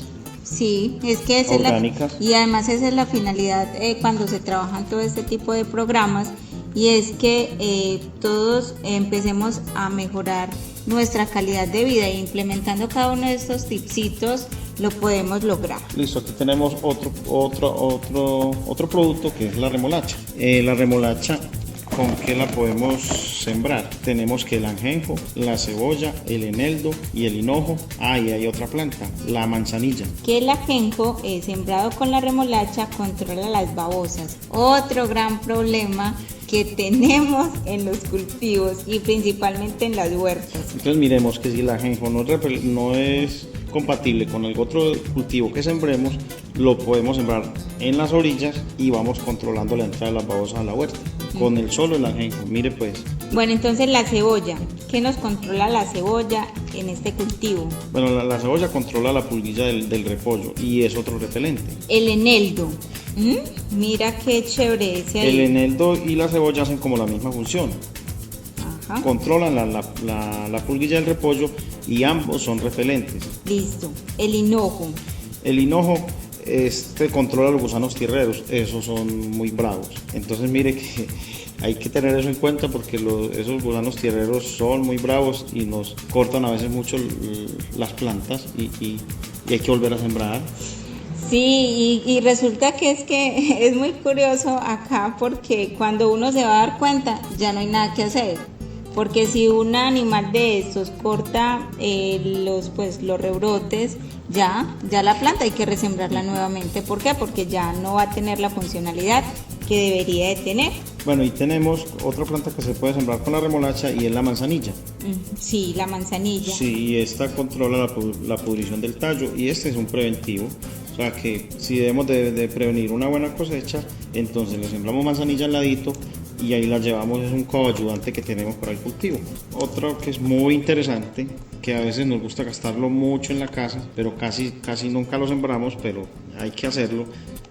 Sí, es que esa orgánicas. Y además esa es la finalidad cuando se trabajan todo este tipo de programas, y es que todos empecemos a mejorar nuestra calidad de vida, e implementando cada uno de estos tipsitos lo podemos lograr. Listo, aquí tenemos otro producto que es la remolacha. La remolacha, ¿con qué la podemos sembrar? Tenemos que el ajenjo, la cebolla, el eneldo y el hinojo. Y hay otra planta, la manzanilla. Que el ajenjo sembrado con la remolacha controla las babosas. Otro gran problema que tenemos en los cultivos y principalmente en las huertas. Entonces miremos que si el ajenjo no es compatible con el otro cultivo que sembremos, lo podemos sembrar en las orillas y vamos controlando la entrada de las babosas a la huerta con el solo el ajenjo. Mire pues. Bueno, entonces la cebolla, ¿qué nos controla la cebolla en este cultivo? Bueno, la cebolla controla la pulguilla del repollo y es otro repelente. El eneldo. Mira qué chévere ese ahí. El eneldo y la cebolla hacen como la misma función. Ajá. Controlan la pulguilla del repollo y ambos son repelentes. Listo. El hinojo. El hinojo controla los gusanos tierreros, esos son muy bravos. Entonces mire que hay que tener eso en cuenta porque esos gusanos tierreros son muy bravos y nos cortan a veces mucho las plantas y hay que volver a sembrar. Sí, y resulta que es muy curioso acá porque cuando uno se va a dar cuenta ya no hay nada que hacer. Porque si un animal de estos corta los rebrotes, ya la planta hay que resembrarla nuevamente. ¿Por qué? Porque ya no va a tener la funcionalidad que debería de tener. Bueno, y tenemos otra planta que se puede sembrar con la remolacha y es la manzanilla. Sí, la manzanilla. Sí, y esta controla la pudrición del tallo y este es un preventivo. O sea que si debemos de prevenir una buena cosecha, entonces le sembramos manzanilla al ladito y ahí la llevamos, es un coayudante que tenemos para el cultivo. Otro que es muy interesante, que a veces nos gusta gastarlo mucho en la casa, pero casi nunca lo sembramos, pero hay que hacerlo,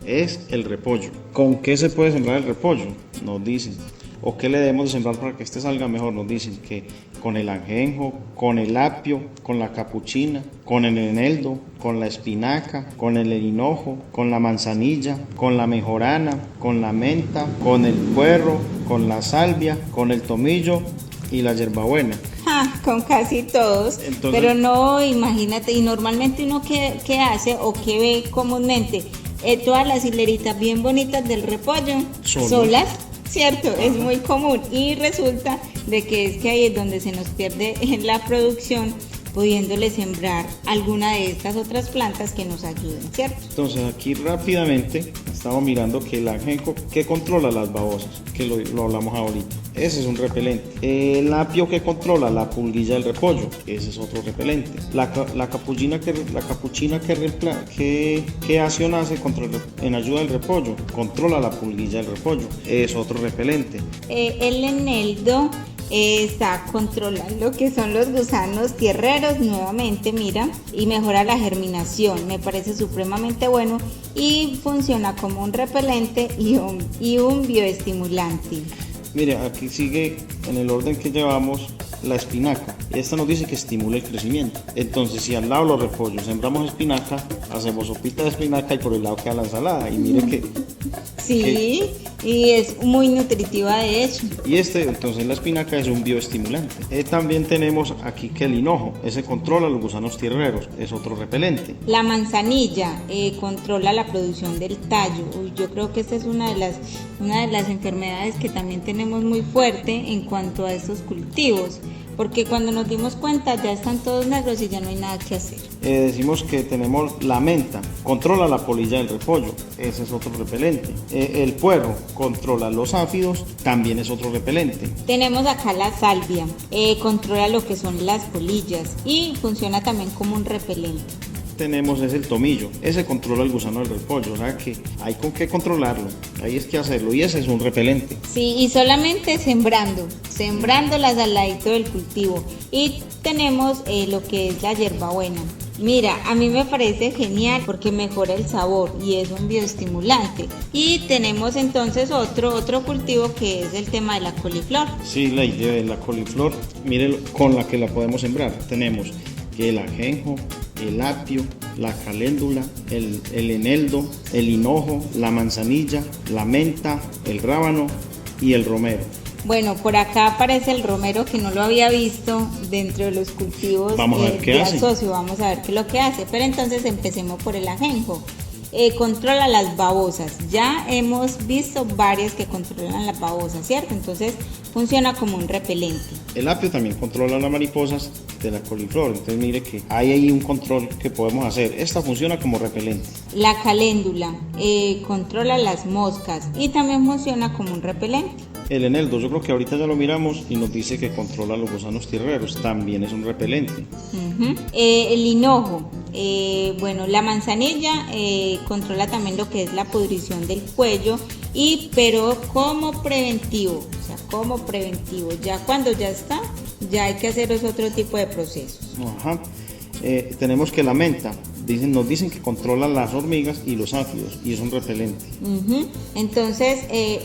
es el repollo. ¿Con qué se puede sembrar el repollo? Nos dicen. ¿O qué le debemos de sembrar para que este salga mejor? Nos dicen que con el ajenjo, con el apio, con la capuchina, con el eneldo, con la espinaca, con el hinojo, con la manzanilla, con la mejorana, con la menta, con el puerro, con la salvia, con el tomillo y la hierbabuena. Con casi todos. Entonces, pero no, imagínate, y normalmente uno ¿qué hace o qué ve comúnmente? Todas las hileritas bien bonitas del repollo, solas. Cierto, es muy común y resulta de que es que ahí es donde se nos pierde en la producción, pudiéndole sembrar alguna de estas otras plantas que nos ayuden, ¿cierto? Entonces aquí rápidamente estamos mirando que el ajenjo que controla las babosas, que lo hablamos ahorita, ese es un repelente. El apio que controla la pulguilla del repollo, ese es otro repelente. La capuchina que acción hace en ayuda del repollo, controla la pulguilla del repollo, es otro repelente. El eneldo está controlando lo que son los gusanos tierreros nuevamente, mira, y mejora la germinación, me parece supremamente bueno y funciona como un repelente y un bioestimulante. Mire, aquí sigue en el orden que llevamos la espinaca. Esta nos dice que estimula el crecimiento. Entonces, si al lado los repollos sembramos espinaca, hacemos sopita de espinaca y por el lado queda la ensalada. Y mire que... Sí, y es muy nutritiva de hecho. Y entonces la espinaca es un bioestimulante. También tenemos aquí que el hinojo, ese controla los gusanos tierreros, es otro repelente. La manzanilla controla la producción del tallo. Yo creo que esta es una de las enfermedades que también tenemos muy fuerte en cuanto a estos cultivos. Porque cuando nos dimos cuenta ya están todos negros y ya no hay nada que hacer. Decimos que tenemos la menta, controla la polilla del repollo, ese es otro repelente. El puerro controla los áfidos, también es otro repelente. Tenemos acá la salvia, controla lo que son las polillas y funciona también como un repelente. Tenemos es el tomillo, ese controla el gusano del repollo, o sea que hay con qué controlarlo, ahí es que hacerlo y ese es un repelente. Sí, y solamente sembrándolas al ladito del cultivo. Y tenemos lo que es la hierbabuena. Mira, a mí me parece genial porque mejora el sabor y es un bioestimulante. Y tenemos entonces otro cultivo que es el tema de la coliflor. Sí, la idea de la coliflor, mire con la que la podemos sembrar. Tenemos el ajenjo, el apio, la caléndula, el eneldo, el hinojo, la manzanilla, la menta, el rábano y el romero. Bueno, por acá aparece el romero que no lo había visto dentro de los cultivos. Vamos a ver qué hace. Asocio, vamos a ver qué es lo que hace. Pero entonces empecemos por el ajenjo. Controla las babosas. Ya hemos visto varias que controlan las babosas, ¿cierto? Entonces funciona como un repelente. El apio también controla las mariposas de la coliflor. Entonces mire que hay ahí un control que podemos hacer. Esta funciona como repelente. La caléndula controla las moscas y también funciona como un repelente. El eneldo, yo creo que ahorita ya lo miramos y nos dice que controla los gusanos tierreros, también es un repelente. El hinojo, bueno, la manzanilla controla también lo que es la pudrición del cuello, pero como preventivo, ya cuando ya está, ya hay que hacer otro tipo de procesos. Tenemos que la menta Nos dicen que controla las hormigas y los áfidos y es un repelente. Entonces,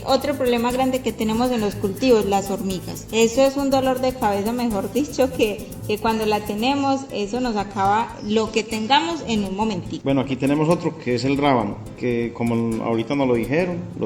otro problema grande que tenemos en los cultivos, las hormigas. Eso es un dolor de cabeza, mejor dicho, que cuando la tenemos, eso nos acaba lo que tengamos en un momentito. Bueno, aquí tenemos otro que es el rábano, que como ahorita nos lo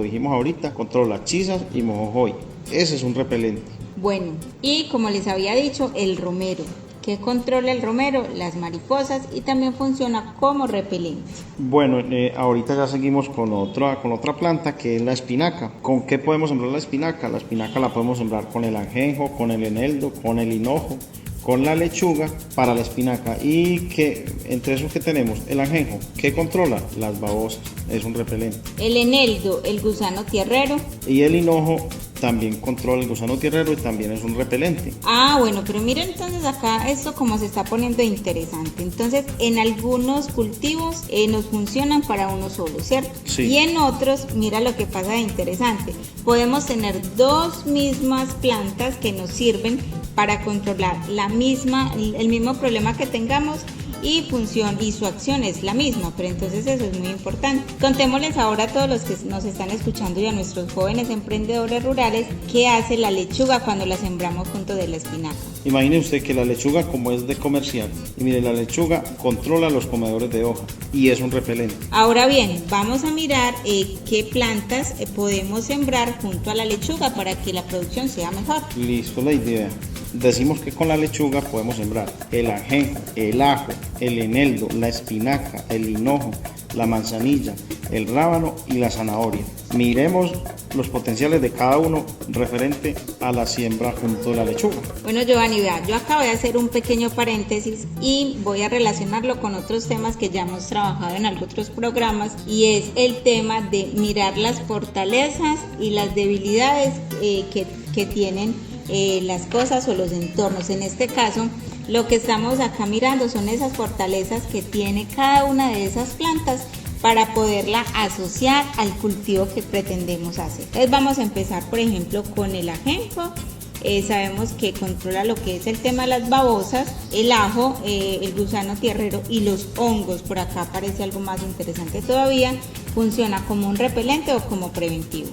dijimos ahorita, controla chisas y mojojoy. Ese es un repelente. Bueno, y como les había dicho, el romero. ¿Qué controla el romero? Las mariposas, y también funciona como repelente. Bueno, ahorita ya seguimos con otra planta que es la espinaca. ¿Con qué podemos sembrar la espinaca? La espinaca la podemos sembrar con el ajenjo, con el eneldo, con el hinojo, con la lechuga para la espinaca. Y que entre esos que tenemos, el ajenjo, ¿qué controla? Las babosas, es un repelente. El eneldo, el gusano tierrero. Y el hinojo también controla el gusano tierrero y también es un repelente. Bueno, pero miren entonces acá esto como se está poniendo interesante. Entonces, en algunos cultivos nos funcionan para uno solo, ¿cierto? Sí. Y en otros, mira lo que pasa de interesante. Podemos tener dos mismas plantas que nos sirven para controlar el mismo problema que tengamos, y su acción es la misma, pero entonces eso es muy importante. Contémosles ahora a todos los que nos están escuchando y a nuestros jóvenes emprendedores rurales qué hace la lechuga cuando la sembramos junto de la espinaca. Imagine usted que la lechuga, como es de comercial, y mire, la lechuga controla los comedores de hoja y es un repelente. Ahora bien, vamos a mirar qué plantas podemos sembrar junto a la lechuga para que la producción sea mejor. Listo, la idea. Decimos que con la lechuga podemos sembrar el ajenjo, el ajo, el eneldo, la espinaca, el hinojo, la manzanilla, el rábano y la zanahoria. Miremos los potenciales de cada uno referente a la siembra junto a la lechuga. Bueno, Giovanni, vea, yo acabo de hacer un pequeño paréntesis y voy a relacionarlo con otros temas que ya hemos trabajado en otros programas, y es el tema de mirar las fortalezas y las debilidades que tienen las cosas o los entornos. En este caso, lo que estamos acá mirando son esas fortalezas que tiene cada una de esas plantas para poderla asociar al cultivo que pretendemos hacer. Entonces vamos a empezar, por ejemplo, con el ajenjo. Sabemos que controla lo que es el tema de las babosas, el ajo, el gusano tierrero y los hongos. Por acá aparece algo más interesante todavía. Funciona como un repelente o como preventivo.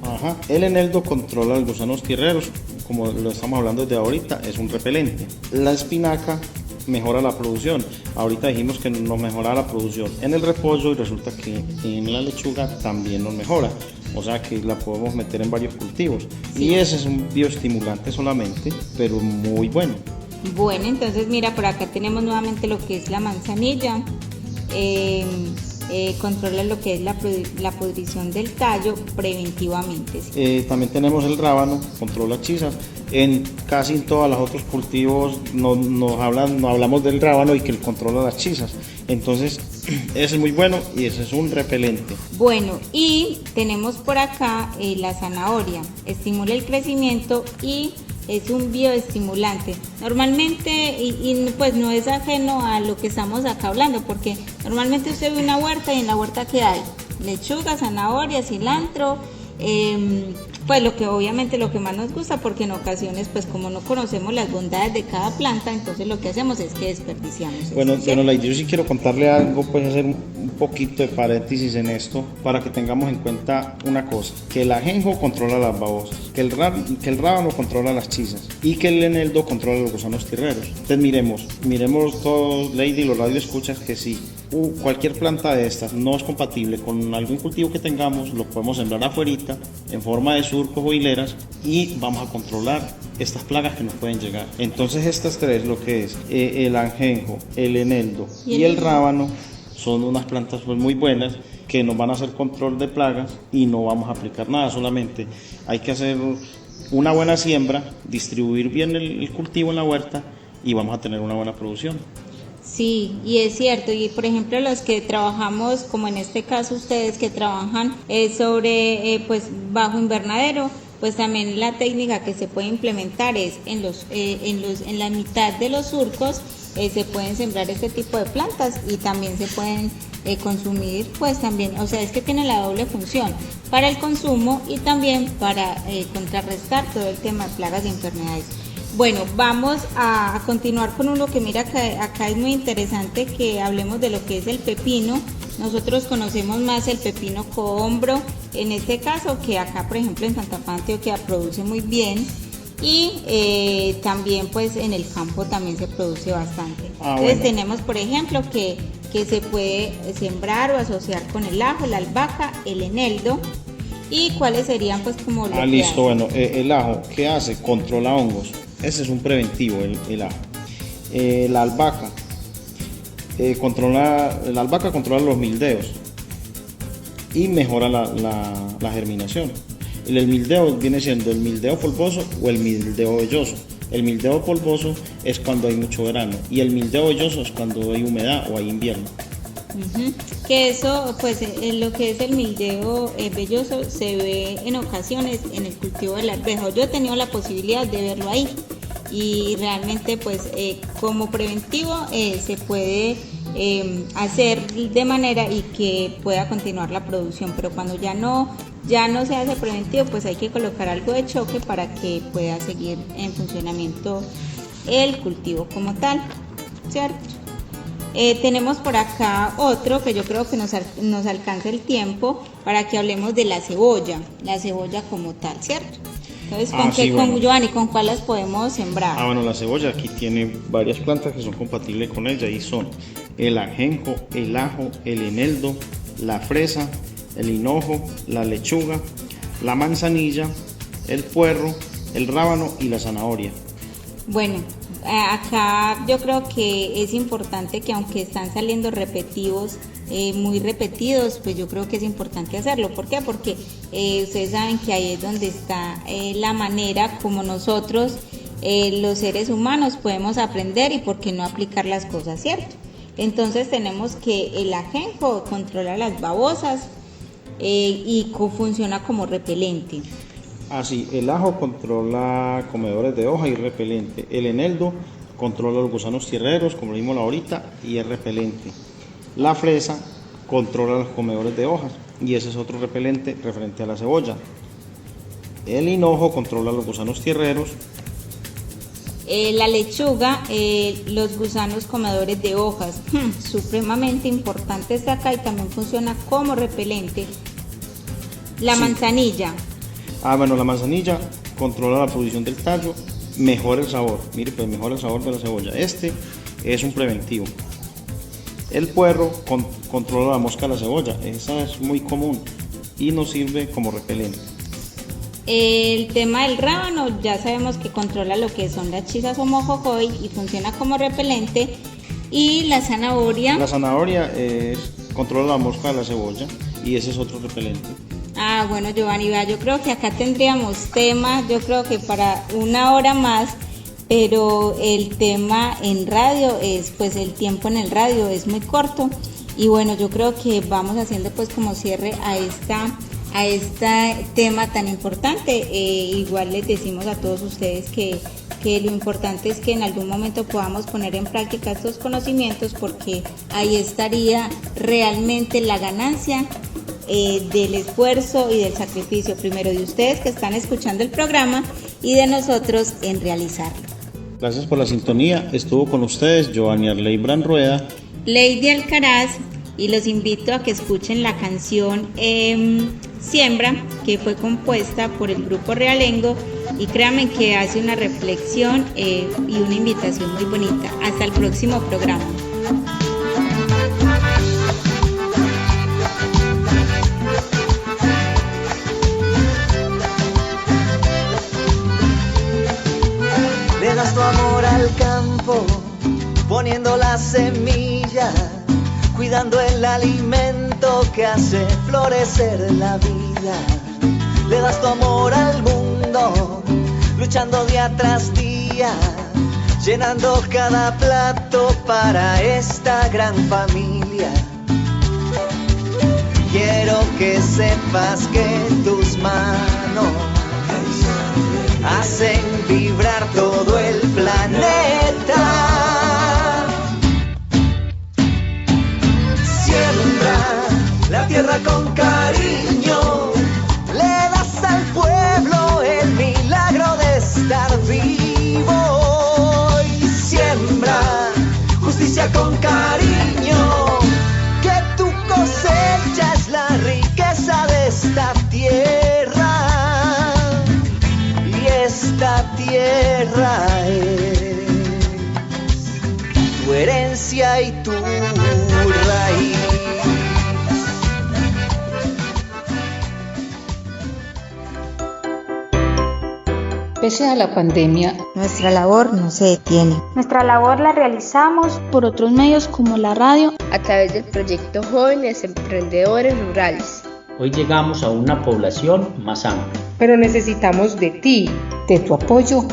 El eneldo controla los gusanos tierreros, como lo estamos hablando desde ahorita, es un repelente. La espinaca mejora la producción. Ahorita dijimos que nos mejora la producción en el repollo y resulta que en la lechuga también nos mejora. O sea que la podemos meter en varios cultivos. Sí. Y ese es un bioestimulante solamente, pero muy bueno. Bueno, entonces mira, por acá tenemos nuevamente lo que es la manzanilla. Controla lo que es la pudrición del tallo preventivamente. ¿Sí? También tenemos el rábano, controla chisas. En casi todos los otros cultivos nos hablamos del rábano y que controla las chisas. Entonces, ese es muy bueno y ese es un repelente. Bueno, y tenemos por acá la zanahoria. Estimula el crecimiento y es un bioestimulante. Normalmente, y pues no es ajeno a lo que estamos acá hablando, porque normalmente usted ve una huerta y en la huerta ¿qué hay? Lechuga, zanahoria, cilantro, pues obviamente lo que más nos gusta, porque en ocasiones pues como no conocemos las bondades de cada planta, entonces lo que hacemos es que desperdiciamos. Bueno, yo sí quiero contarle algo, pues hacer un poquito de paréntesis en esto para que tengamos en cuenta una cosa, que el ajenjo controla las babosas, que el rábano controla las chisas y que el eneldo controla los gusanos tierreros. Entonces miremos todos, Lady, los radioescuchas, que sí, cualquier planta de estas no es compatible con algún cultivo que tengamos, lo podemos sembrar afuerita en forma de surcos o hileras y vamos a controlar estas plagas que nos pueden llegar. Entonces estas tres, lo que es el ajenjo, el eneldo y el rábano, son unas plantas pues muy buenas que nos van a hacer control de plagas y no vamos a aplicar nada, solamente hay que hacer una buena siembra, distribuir bien el cultivo en la huerta y vamos a tener una buena producción. Sí, y es cierto, y por ejemplo los que trabajamos, como en este caso ustedes que trabajan sobre pues bajo invernadero, pues también la técnica que se puede implementar es en la mitad de los surcos se pueden sembrar este tipo de plantas y también se pueden consumir, pues también, o sea, es que tiene la doble función para el consumo y también para contrarrestar todo el tema de plagas y enfermedades. Bueno, vamos a continuar con uno que mira que acá es muy interesante que hablemos de lo que es el pepino. Nosotros conocemos más el pepino cohombro, en este caso, que acá por ejemplo en Santa Fe, Antioquia, produce muy bien. Y también pues en el campo también se produce bastante. Entonces tenemos por ejemplo que se puede sembrar o asociar con el ajo, la albahaca, el eneldo. ¿Y cuáles serían pues como los listo, bueno, el ajo, ¿qué hace? Controla hongos. Ese es un preventivo, el ajo. La albahaca controla los mildeos y mejora la germinación. El mildeо viene siendo el mildeo polvoso o el mildeo velloso. El mildeo polvoso es cuando hay mucho verano y el mildeo velloso es cuando hay humedad o hay invierno. Que eso, pues lo que es el mildeo velloso se ve en ocasiones en el cultivo de la arveja. Yo he tenido la posibilidad de verlo ahí y realmente pues como preventivo se puede hacer de manera y que pueda continuar la producción, pero cuando ya no se hace preventivo, pues hay que colocar algo de choque para que pueda seguir en funcionamiento el cultivo como tal, ¿cierto? Tenemos por acá otro que yo creo que nos alcanza el tiempo para que hablemos de la cebolla como tal, ¿cierto? Entonces, Giovanni, ¿con cuál las podemos sembrar? Bueno, la cebolla aquí tiene varias plantas que son compatibles con ella y son el ajenjo, el ajo, el eneldo, la fresa, el hinojo, la lechuga, la manzanilla, el puerro, el rábano y la zanahoria. Bueno, acá yo creo que es importante que aunque están saliendo muy repetidos, pues yo creo que es importante hacerlo. ¿Por qué? Porque ustedes saben que ahí es donde está la manera como nosotros, los seres humanos, podemos aprender y por qué no aplicar las cosas, ¿cierto? Entonces tenemos que el ajenjo controla las babosas y funciona como repelente. Así, el ajo controla comedores de hoja y repelente. El eneldo controla los gusanos tierreros, como lo vimos ahorita, y es repelente. La fresa controla los comedores de hojas y ese es otro repelente referente a la cebolla. El hinojo controla los gusanos tierreros. La lechuga, los gusanos comedores de hojas, supremamente importante está acá y también funciona como repelente. La manzanilla. Bueno, la manzanilla controla la producción del tallo, mejora el sabor. Mire, pues mejora el sabor de la cebolla. Este es un preventivo. El puerro controla la mosca de la cebolla. Esa es muy común y nos sirve como repelente. El tema del rábano, ya sabemos que controla lo que son las chisas o mojojoy y funciona como repelente. Y la zanahoria. La zanahoria controla la mosca de la cebolla y ese es otro repelente. Bueno, Giovanni, yo creo que acá tendríamos tema, yo creo que para una hora más, pero el tema en radio pues el tiempo en el radio es muy corto y bueno, yo creo que vamos haciendo pues como cierre a este tema tan importante. Igual les decimos a todos ustedes que lo importante es que en algún momento podamos poner en práctica estos conocimientos porque ahí estaría realmente la ganancia del esfuerzo y del sacrificio, primero de ustedes que están escuchando el programa y de nosotros en realizarlo. Gracias por la sintonía, estuvo con ustedes Giovanni Arleibran Rueda, Lady Alcaraz, y los invito a que escuchen la canción Siembra, que fue compuesta por el grupo Realengo y créanme que hace una reflexión y una invitación muy bonita. Hasta el próximo programa. Le das tu amor al campo, poniendo la semilla, cuidando el alimento que hace florecer la vida. Le das tu amor al mundo, luchando día tras día, llenando cada plato para esta gran familia. Quiero que sepas que tus manos hacen vibrar todo el planeta. Siembra la tierra con cariño, le das al pueblo el milagro de estar vivo. justicia con cariño, que tu cosecha es la riqueza de esta tierra, y esta tierra es tu herencia y tu raíz. Pese a la pandemia, nuestra labor no se detiene. Nuestra labor la realizamos por otros medios como la radio, a través del proyecto Jóvenes Emprendedores Rurales. Hoy llegamos a una población más amplia. Pero necesitamos de ti, de tu apoyo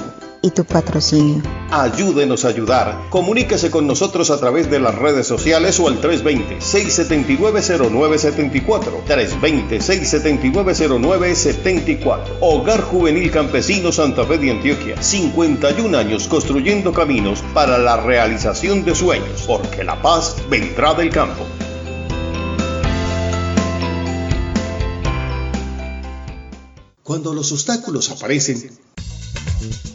y tu patrocinio. Ayúdenos a ayudar. Comuníquese con nosotros a través de las redes sociales o al 320-679-0974. 320-679-0974. Hogar Juvenil Campesino Santa Fe de Antioquia. 51 años construyendo caminos para la realización de sueños, porque la paz vendrá del campo. Cuando los obstáculos aparecen,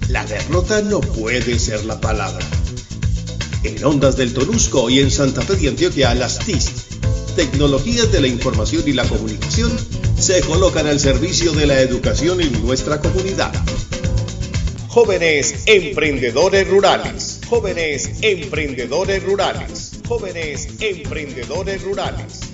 la derrota no puede ser la palabra. En Ondas del Tonusco y en Santa Fe de Antioquia, las TIC, tecnologías de la información y la comunicación, se colocan al servicio de la educación en nuestra comunidad. Jóvenes Emprendedores Rurales. Jóvenes Emprendedores Rurales. Jóvenes Emprendedores Rurales.